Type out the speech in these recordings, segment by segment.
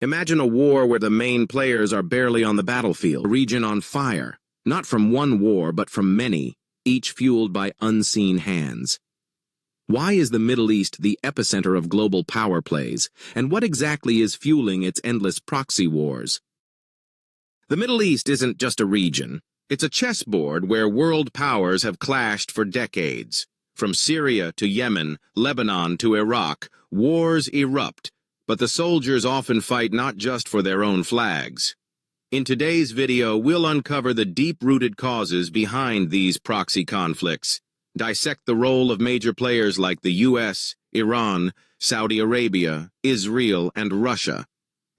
Imagine a war where the main players are barely on the battlefield, a region on fire, not from one war but from many, each fueled by unseen hands. Why is the Middle East the epicenter of global power plays, and what exactly is fueling its endless proxy wars? The Middle East isn't just a region, it's a chessboard where world powers have clashed for decades. From Syria to Yemen, Lebanon to Iraq, wars erupt, but the soldiers often fight not just for their own flags. In today's video, we'll uncover the deep-rooted causes behind these proxy conflicts, dissect the role of major players like the US, Iran, Saudi Arabia, Israel, and Russia,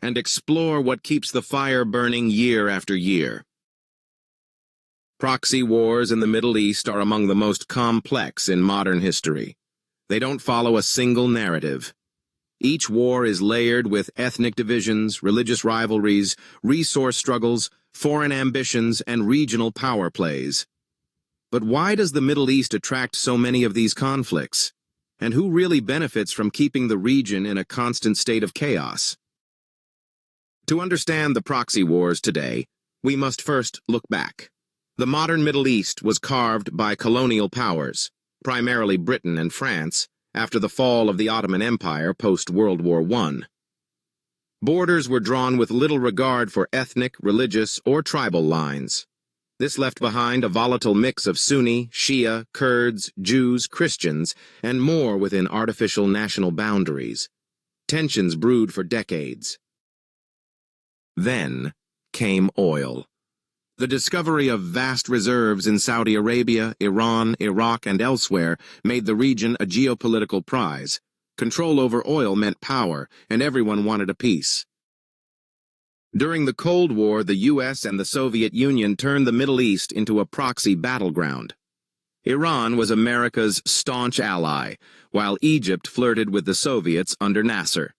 and explore what keeps the fire burning year after year. Proxy wars in the Middle East are among the most complex in modern history. They don't follow a single narrative. Each war is layered with ethnic divisions, religious rivalries, resource struggles, foreign ambitions, and regional power plays. But why does the Middle East attract so many of these conflicts? And who really benefits from keeping the region in a constant state of chaos? To understand the proxy wars today, we must first look back. The modern Middle East was carved by colonial powers, primarily Britain and France, after the fall of the Ottoman Empire post-World War I. Borders were drawn with little regard for ethnic, religious, or tribal lines. This left behind a volatile mix of Sunni, Shia, Kurds, Jews, Christians, and more within artificial national boundaries. Tensions brewed for decades. Then came oil. The discovery of vast reserves in Saudi Arabia, Iran, Iraq, and elsewhere made the region a geopolitical prize. Control over oil meant power, and everyone wanted a piece. During the Cold War, the US and the Soviet Union turned the Middle East into a proxy battleground. Iran was America's staunch ally, while Egypt flirted with the Soviets under Nasser.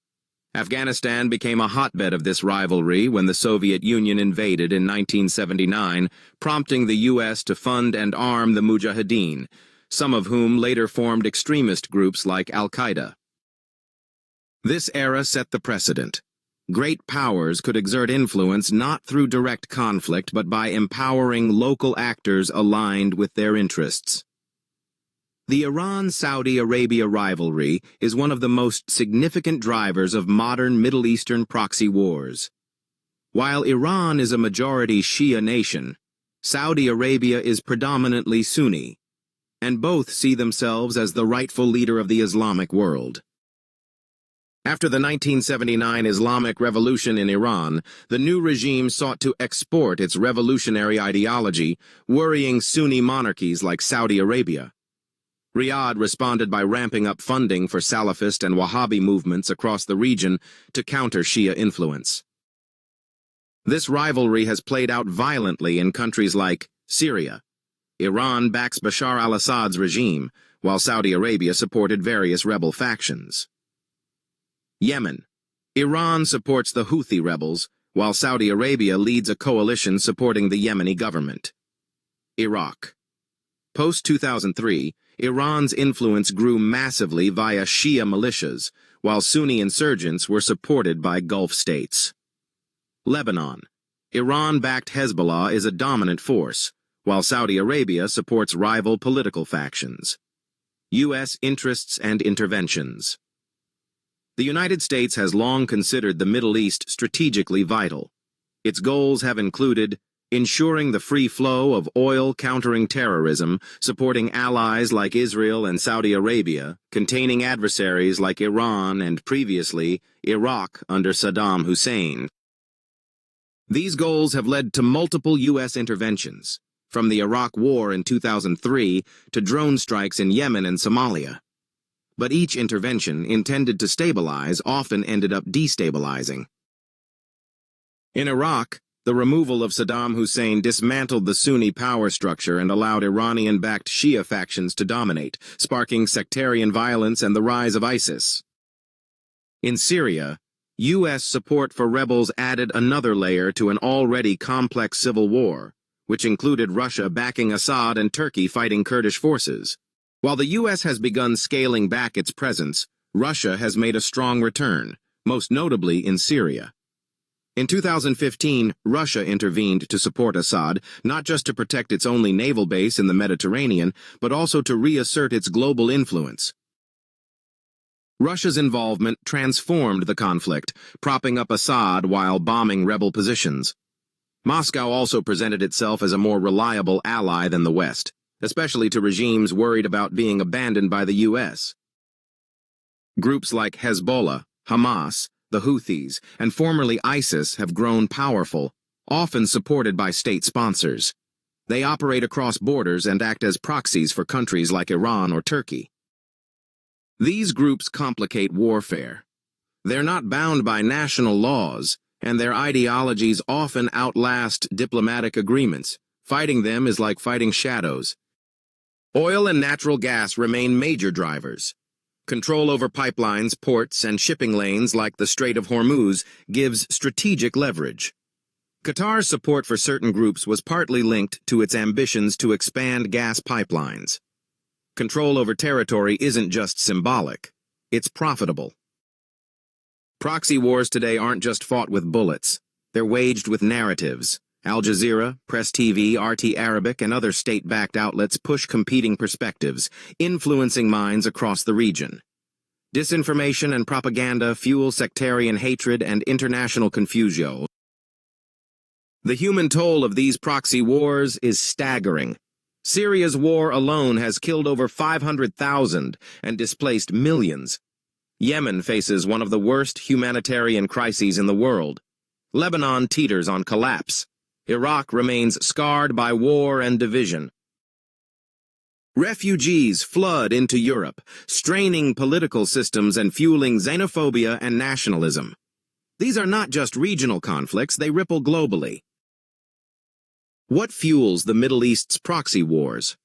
Afghanistan became a hotbed of this rivalry when the Soviet Union invaded in 1979, prompting the U.S. to fund and arm the Mujahideen, some of whom later formed extremist groups like Al-Qaeda. This era set the precedent. Great powers could exert influence not through direct conflict but by empowering local actors aligned with their interests. The Iran-Saudi Arabia rivalry is one of the most significant drivers of modern Middle Eastern proxy wars. While Iran is a majority Shia nation, Saudi Arabia is predominantly Sunni, and both see themselves as the rightful leader of the Islamic world. After the 1979 Islamic Revolution in Iran, the new regime sought to export its revolutionary ideology, worrying Sunni monarchies like Saudi Arabia. Riyadh responded by ramping up funding for Salafist and Wahhabi movements across the region to counter Shia influence. This rivalry has played out violently in countries like Syria. Iran backs Bashar al-Assad's regime, while Saudi Arabia supported various rebel factions. Yemen. Iran supports the Houthi rebels, while Saudi Arabia leads a coalition supporting the Yemeni government. Iraq. Post-2003, Iran's influence grew massively via Shia militias, while Sunni insurgents were supported by Gulf states. Lebanon. Iran-backed Hezbollah is a dominant force, while Saudi Arabia supports rival political factions. U.S. interests and interventions. The United States has long considered the Middle East strategically vital. Its goals have included ensuring the free flow of oil, countering terrorism, supporting allies like Israel and Saudi Arabia, containing adversaries like Iran and previously Iraq under Saddam Hussein. These goals have led to multiple U.S. interventions, from the Iraq War in 2003 to drone strikes in Yemen and Somalia. But each intervention intended to stabilize often ended up destabilizing. In Iraq, the removal of Saddam Hussein dismantled the Sunni power structure and allowed Iranian-backed Shia factions to dominate, sparking sectarian violence and the rise of ISIS. In Syria, U.S. support for rebels added another layer to an already complex civil war, which included Russia backing Assad and Turkey fighting Kurdish forces. While the U.S. has begun scaling back its presence, Russia has made a strong return, most notably in Syria. In 2015, Russia intervened to support Assad, not just to protect its only naval base in the Mediterranean, but also to reassert its global influence. Russia's involvement transformed the conflict, propping up Assad while bombing rebel positions. Moscow also presented itself as a more reliable ally than the West, especially to regimes worried about being abandoned by the U.S. Groups like Hezbollah, Hamas, the Houthis, and formerly ISIS have grown powerful, often supported by state sponsors. They operate across borders and act as proxies for countries like Iran or Turkey. These groups complicate warfare. They're not bound by national laws, and their ideologies often outlast diplomatic agreements. Fighting them is like fighting shadows. Oil and natural gas remain major drivers. Control over pipelines, ports, and shipping lanes like the Strait of Hormuz gives strategic leverage. Qatar's support for certain groups was partly linked to its ambitions to expand gas pipelines. Control over territory isn't just symbolic, it's profitable. Proxy wars today aren't just fought with bullets, they're waged with narratives. Al Jazeera, Press TV, RT Arabic, and other state-backed outlets push competing perspectives, influencing minds across the region. Disinformation and propaganda fuel sectarian hatred and international confusion. The human toll of these proxy wars is staggering. Syria's war alone has killed over 500,000 and displaced millions. Yemen faces one of the worst humanitarian crises in the world. Lebanon teeters on collapse. Iraq remains scarred by war and division. Refugees flood into Europe, straining political systems and fueling xenophobia and nationalism. These are not just regional conflicts, they ripple globally. What fuels the Middle East's proxy wars?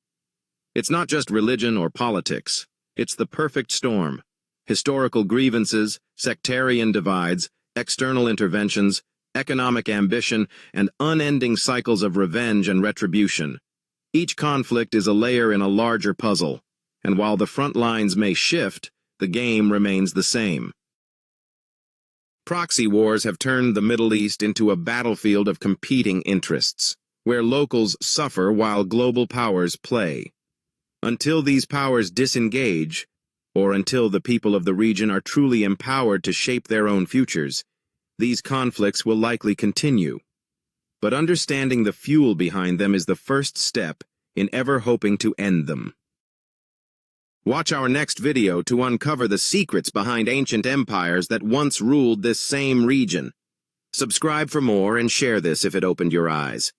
It's not just religion or politics. It's the perfect storm. Historical grievances, sectarian divides, external interventions, economic ambition, and unending cycles of revenge and retribution. Each conflict is a layer in a larger puzzle, and while the front lines may shift, the game remains the same. Proxy wars have turned the Middle East into a battlefield of competing interests, where locals suffer while global powers play. Until these powers disengage, or until the people of the region are truly empowered to shape their own futures, these conflicts will likely continue. But understanding the fuel behind them is the first step in ever hoping to end them. Watch our next video to uncover the secrets behind ancient empires that once ruled this same region. Subscribe for more and share this if it opened your eyes.